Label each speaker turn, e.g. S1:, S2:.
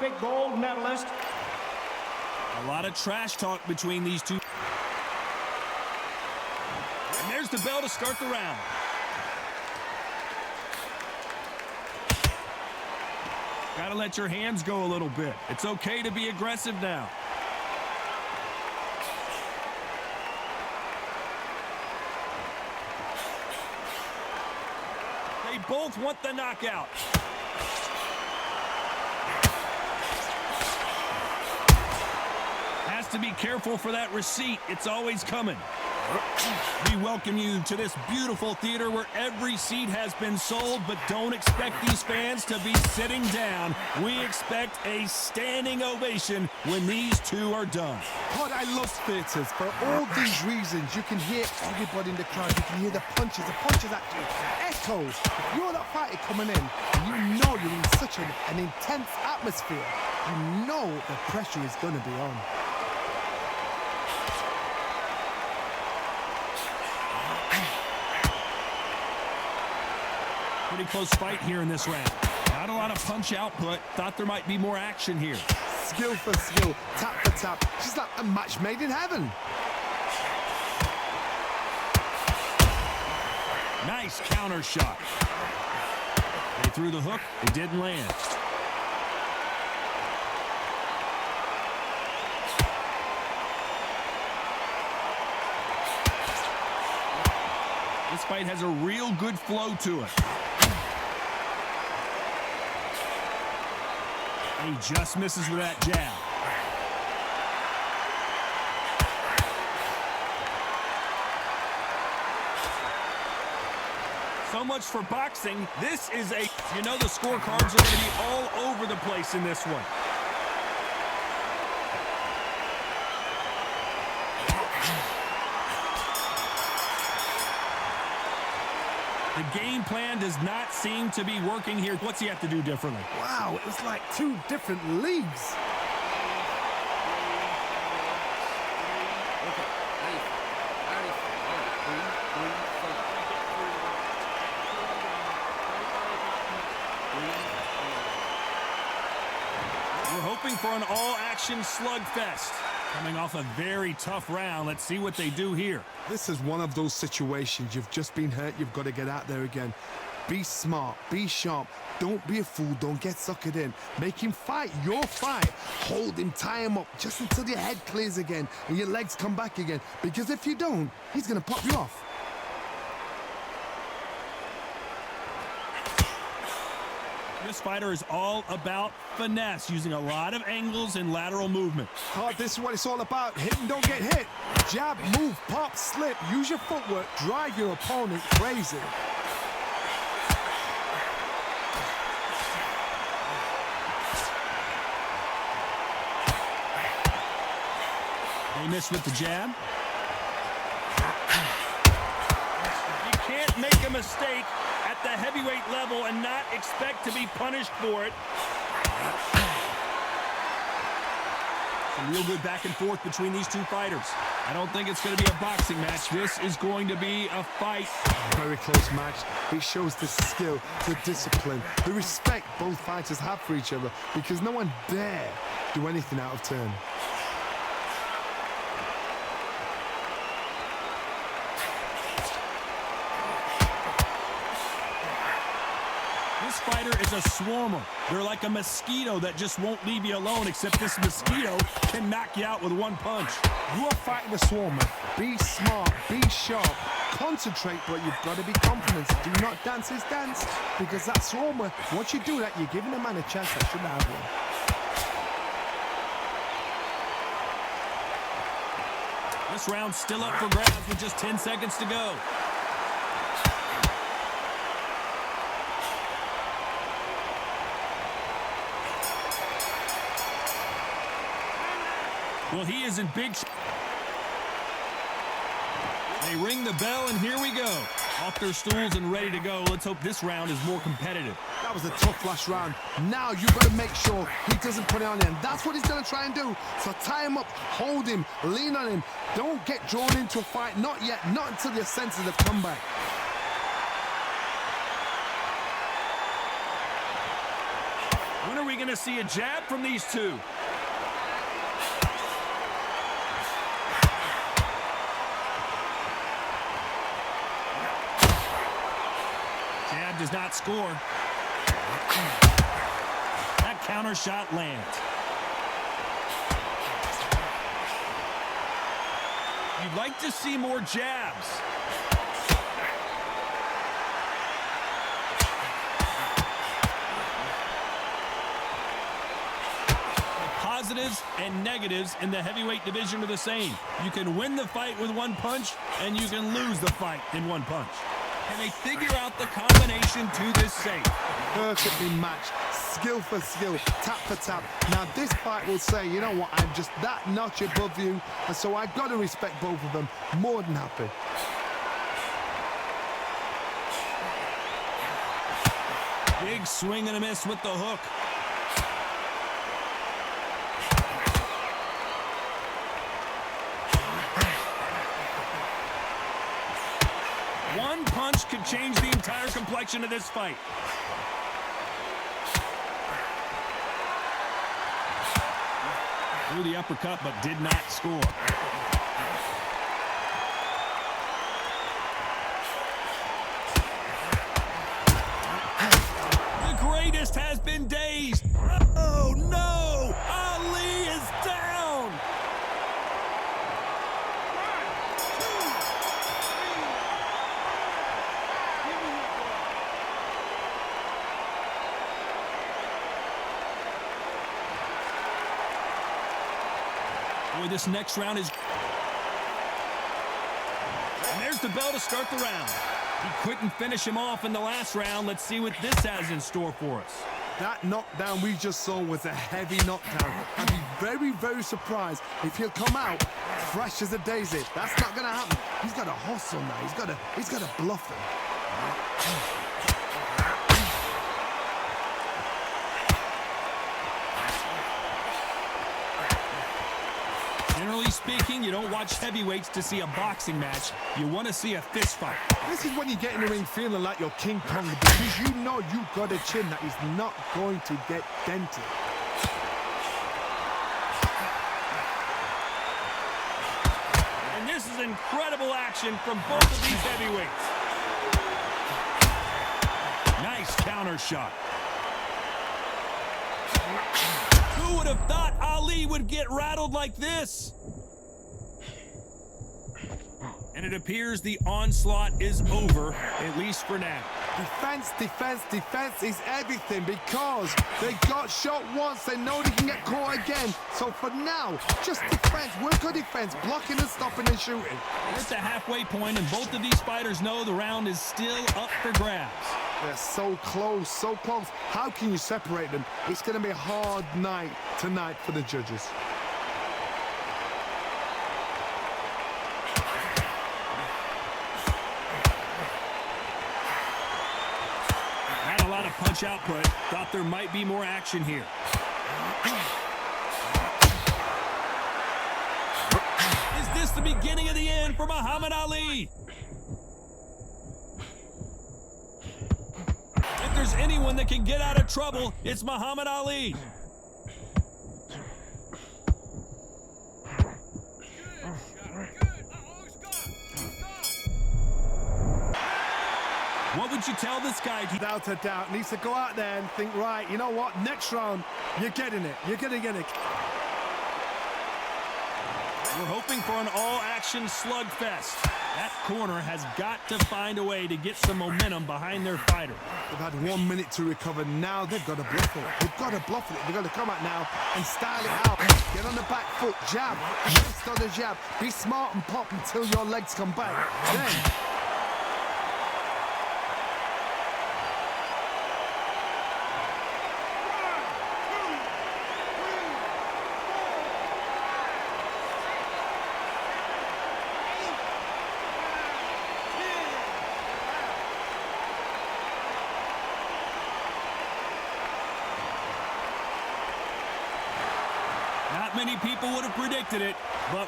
S1: Olympic gold medalist.
S2: A lot of trash talk between these two. And there's the bell to start the round. Gotta let your hands go a little bit. It's okay to be aggressive now. They both want the knockout. Has to be careful for that receipt. It's always coming. We welcome you to this beautiful theater where every seat has been sold, but don't expect these fans to be sitting down. We expect a standing ovation when these two are done.
S3: God, I love theaters. For all these reasons, you can hear everybody in the crowd. You can hear the punches actually echoes. You're that fighter coming in, and you know you're in such an intense atmosphere. You know the pressure is going to be on.
S2: Pretty close fight here in this round. Not a lot of punch output. Thought there might be more action here.
S3: Skill for skill, tap for tap. Just like a match made in heaven.
S2: Nice counter shot. They threw the hook. It didn't land. This fight has a real good flow to it. He just misses with that jab. So much for boxing. This is a, you know, the scorecards are going to be all over the place in this one. The game plan does not seem to be working here. What's he have to do differently?
S3: Wow, it was like two different leagues.
S2: We're hoping for an all-action slugfest. Coming off a very tough round, let's see what they do here.
S3: This is one of those situations. You've just been hurt. You've got to get out there again. Be smart. Be sharp. Don't be a fool. Don't get suckered in. Make him fight your fight. Hold him. Tie him up just until your head clears again and your legs come back again. Because if you don't, he's going to pop you off.
S2: This fighter is all about finesse, using a lot of angles and lateral movement.
S3: God, this is what it's all about. Hit and don't get hit. Jab, move, pop, slip. Use your footwork. Drive your opponent crazy.
S2: They miss with the jab. You can't make a mistake at the heavyweight level and not expect to be punished for it. Some real good back and forth between these two fighters. I don't think it's going to be a boxing match. This is going to be a fight.
S3: Very close match. It shows the skill, the discipline, the respect both fighters have for each other, because no one dare do anything out of turn.
S2: This fighter is a swarmer. They're like a mosquito that just won't leave you alone, except this mosquito can knock you out with one punch.
S3: You are fighting a swarmer. Be smart, be sharp, concentrate, but you've got to be confident. Do not dance his dance, because that swarmer, once you do that, you're giving a man a chance that shouldn't have one.
S2: This round's still up for grabs with just 10 seconds to go. Well, he is in big shape. They ring the bell, and here we go. Off their stools and ready to go. Let's hope this round is more competitive.
S3: That was a tough last round. Now you've got to make sure he doesn't put it on him. That's what he's going to try and do. So tie him up, hold him, lean on him. Don't get drawn into a fight. Not yet. Not until your senses have come back.
S2: Winner are we going to see a jab from these two? Jab does not score. That counter shot lands. You'd like to see more jabs. Positives and negatives in the heavyweight division are the same. You can win the fight with one punch, and you can lose the fight in one punch. Can they figure out the combination to this safe?
S3: Perfectly matched, skill for skill, tap for tap. Now this fight will say, you know what, I'm just that notch above you, and so I've got to respect both of them. More than happy.
S2: Big swing and a miss with the hook. One punch could change the entire complexion of this fight. Threw the uppercut, but did not score. The greatest has been dazed. Oh, no! Ali is down! Boy, this next round is... And there's the bell to start the round. He couldn't finish him off in the last round. Let's see what this has in store for us.
S3: That knockdown we just saw was a heavy knockdown. I'd be very, very surprised if he'll come out fresh as a daisy. That's not going to happen. He's got to hustle now. He's got to bluff him.
S2: Generally speaking, you don't watch heavyweights to see a boxing match. You want to see a fist fight.
S3: This is when you get in the ring feeling like you're King Kong, because you know you've got a chin that is not going to get dented.
S2: And this is incredible action from both of these heavyweights. Nice counter shot. Who would have thought Ali would get rattled like this? And it appears the onslaught is over, at least for now.
S3: Defense, defense, defense is everything, because they got shot once, they know they can get caught again. So for now, just defense, work on defense, blocking and stopping and shooting.
S2: It's the halfway point, and both of these fighters know the round is still up for grabs.
S3: They're so close, so close. How can you separate them? It's going to be a hard night tonight for the judges.
S2: Not a lot of punch output. Thought there might be more action here. Is this the beginning of the end for Muhammad Ali? If there's anyone that can get out of trouble, it's Muhammad Ali. What would you tell this guy?
S3: Without a doubt, needs to go out there and think, right, you know what, next round, you're getting it. You're going to get it.
S2: We're hoping for an all-action slugfest. That corner has got to find a way to get some momentum behind their fighter.
S3: They've had 1 minute to recover. Now they've got to bluff it. They've got to bluff it. They've got to come out now and style it out. Get on the back foot, jab, rest on the jab. Be smart and pop until your legs come back. Then...
S2: Not many people would have predicted it, but